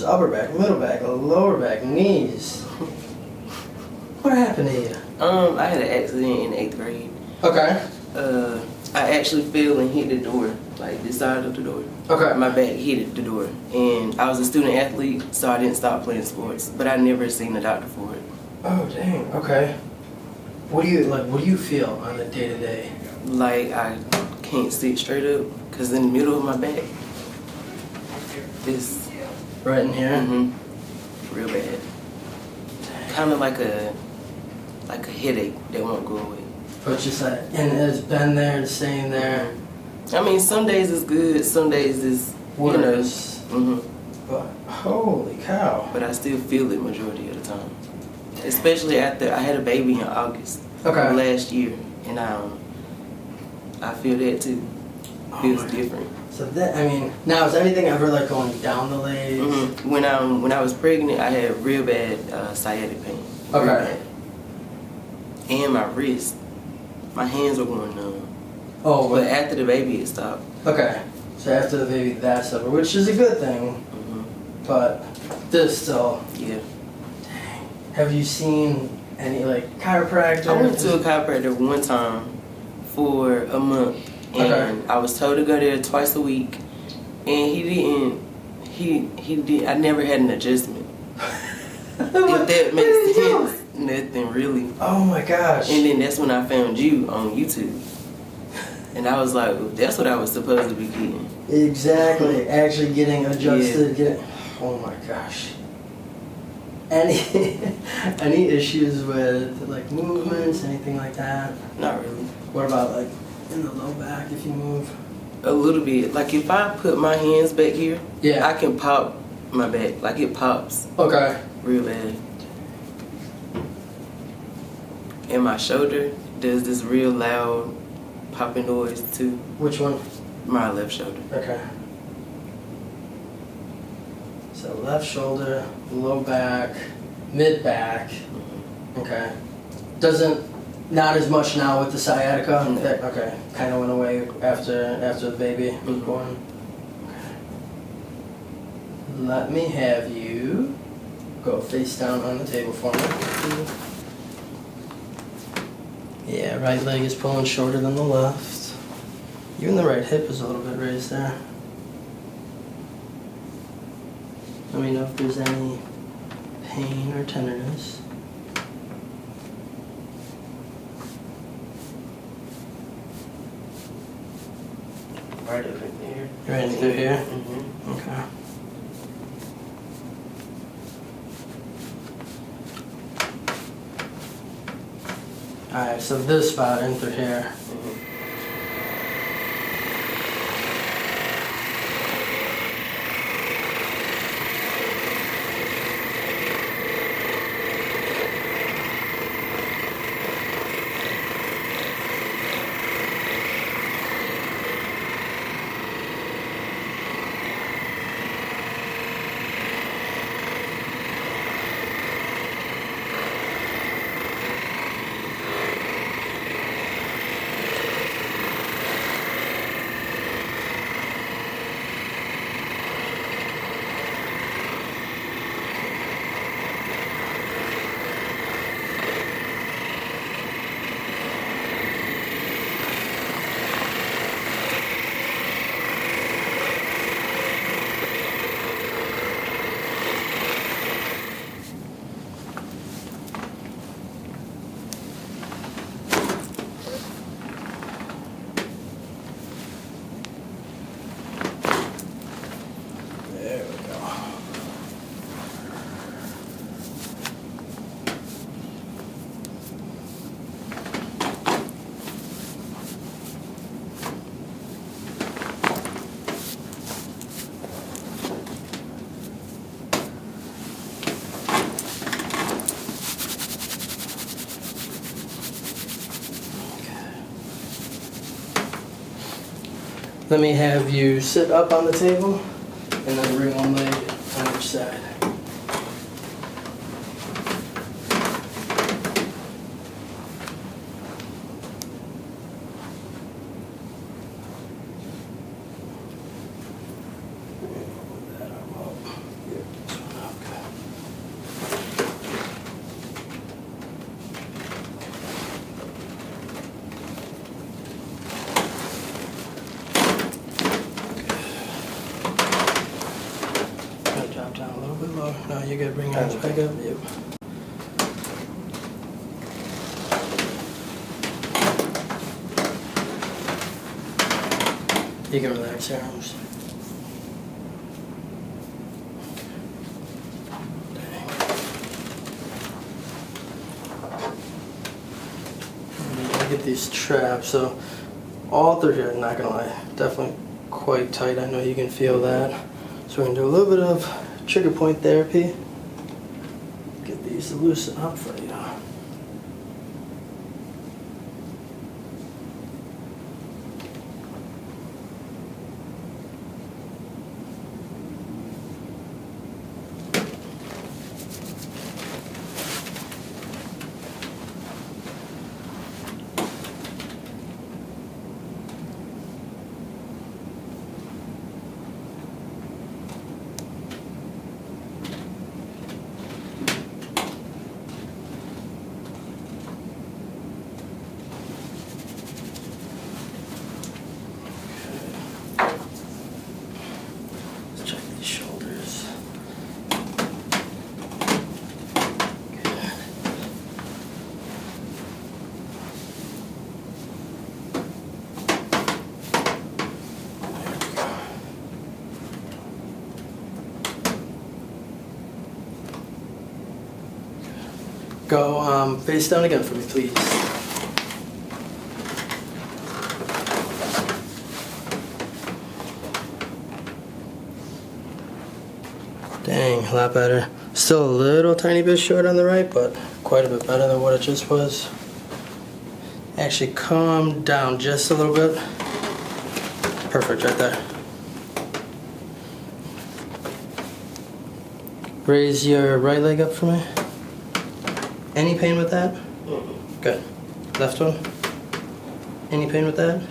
upper back, middle back, lower back, knees. What happened to you? I had an accident in 8th grade. Okay. I actually fell and hit the door, like this side of the door. Okay. My back hit the door, and I was a student athlete, so I didn't stop playing sports. But I never seen a doctor for it. Oh dang. Okay. What do you feel on a day to day? Like I can't sit straight up, cause in the middle of my back, it's Right in here. Real bad. Kind of like a headache that won't go away. But just like, and it's been there and staying there. I mean, some days it's good, some days it's Worse. But holy cow. But I still feel it majority of the time. Especially after I had a baby in August of last year, and I feel that too. Feels different. So that, I mean, now is anything ever like going down the legs? When I was pregnant, I had real bad sciatic pain. Okay. Bad. And my wrist, my hands were going numb. Oh, but after the baby, it stopped. Okay. So after the baby, that's over, which is a good thing. But this still. Yeah. Dang. Have you seen any like chiropractor? I went to a chiropractor one time for a month, and I was told to go there twice a week, and he didn't. I never had an adjustment. If that makes sense. Nothing really. Oh my gosh. And then that's when I found you on YouTube. And I was like, well, that's what I was supposed to be getting. Exactly. Actually getting adjusted. Yeah. Oh my gosh. Any issues with like movements, anything like that? Not really. What about like in the low back if you move? A little bit. Like if I put my hands back here, yeah, I can pop my back. Like it pops. Okay. Real bad. And my shoulder does this real loud popping noise too. Which one? My left shoulder. Okay. So left shoulder, low back, mid back. Okay. Not as much now with the sciatica. No. Okay. Kind of went away after the baby was born. Okay. Let me have you go face down on the table for me. Yeah, right leg is pulling shorter than the left. Even the right hip is a little bit raised there. Let me know if there's any pain or tenderness. Right over here. Right through here? Okay. Alright, so this spot in through here. Let me have you sit up on the table and then bring one leg on each side. That arm up. you good. Bring your arms back up. Yep. You can relax your arms. Get these traps. So all through here, not gonna lie, definitely quite tight. I know you can feel that. So we're gonna do a little bit of trigger point therapy. Get these to loosen up for you. Go face down again for me, please. Dang, a lot better. Still a little tiny bit short on the right, but quite a bit better than what it just was. Actually calm down just a little bit. Perfect right there. Raise your right leg up for me. Any pain with that? Good. Left one? Any pain with that?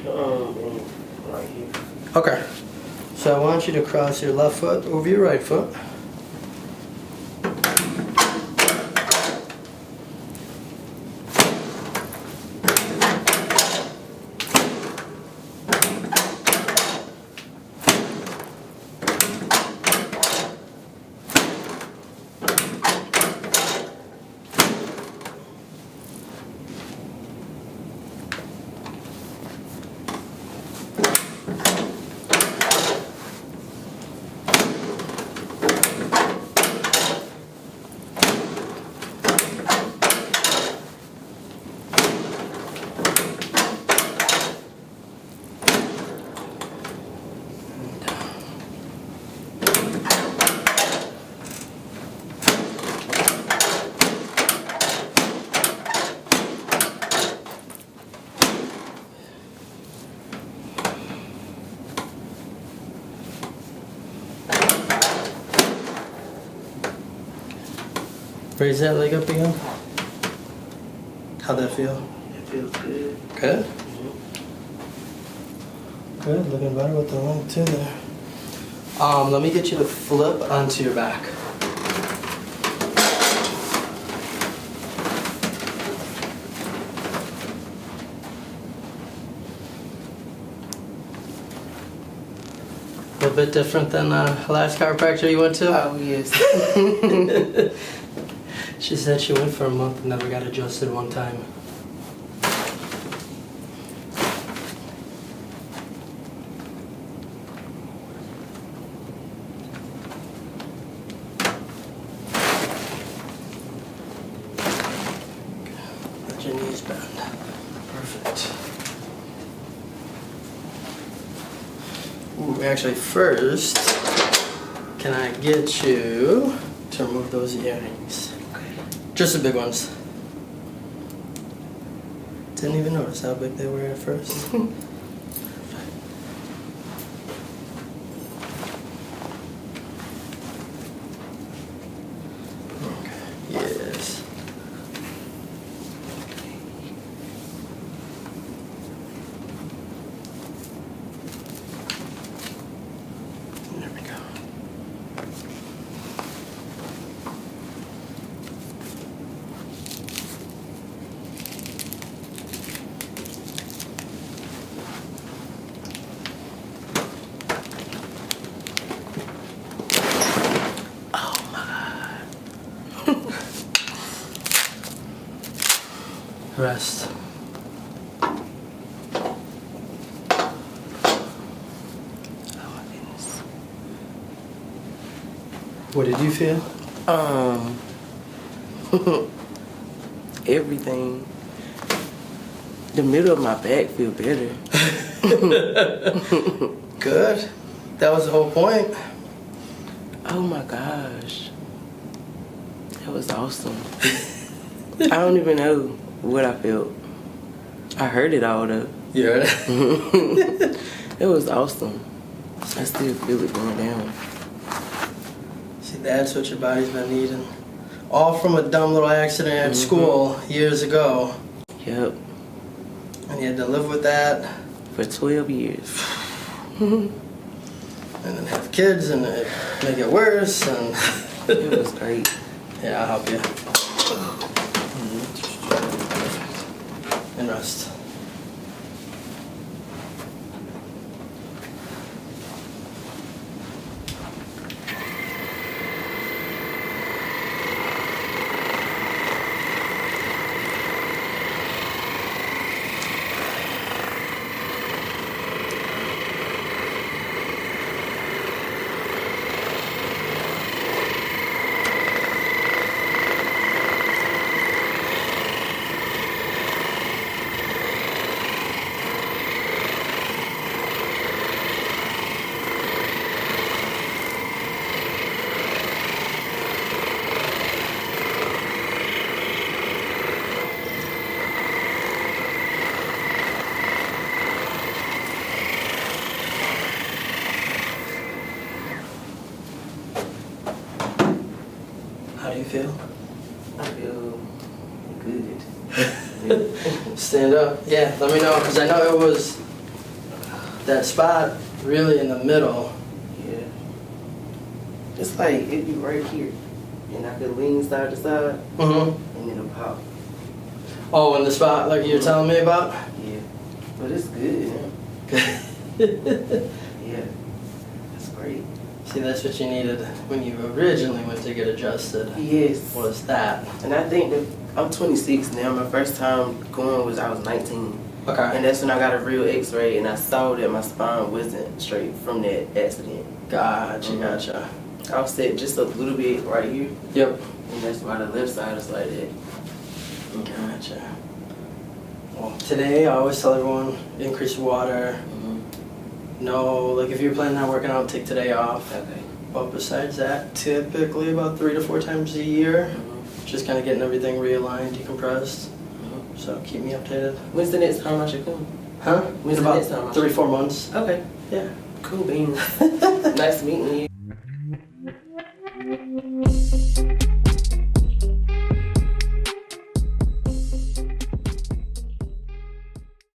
Right here. Okay. So I want you to cross your left foot over your right foot. Raise that leg up again. How'd that feel? It feels good. Good? Good, looking better with the length too there. Let me get you to flip onto your back. A little bit different than the last chiropractor you went to? Oh, yes. She said she went for a month and never got adjusted one time. Let your knees bend. Perfect. Ooh, actually, first, can I get you to remove those earrings? Just the big ones. Didn't even notice how big they were at first. Okay. Yes. There we go. Rest. Oh my goodness. What did you feel? Everything. The middle of my back feel better. Good. That was the whole point. Oh my gosh. That was awesome. I don't even know what I felt. I heard it all though. You heard it? It was awesome. I still feel it going down. See, that's what your body's been needing. All from a dumb little accident at school years ago. Yep. And you had to live with that. For 12 years. And then have kids and it make it worse. And It was great. yeah, I'll help you. And rest. How do you feel? I feel good. Stand up. Yeah, let me know, because I know it was that spot really in the middle. Yeah. It's like it'd be right here. And I could lean side to side Mm-hmm. and it'll pop. Oh, in the spot like you were telling me about? Yeah. But it's good, yeah. Yeah. That's great. See, that's what you needed when you originally went to get adjusted. Yes. Was that? And I think that I'm 26 now. My first time going was I was 19. Okay. And that's when I got a real x-ray and I saw that my spine wasn't straight from that accident. Gotcha, gotcha. I was set just a little bit right here. Yep. And that's why the left side is like that. Gotcha. Well, today I always tell everyone, increase water. No, like if you're planning on working out, take today off. Okay. But besides that, typically about 3 to 4 times a year, just kind of getting everything realigned, decompressed. So keep me updated. When's the next time I should come? Huh? When's the about next time? 3-4 months. Okay. Yeah. Cool beans. Nice meeting you.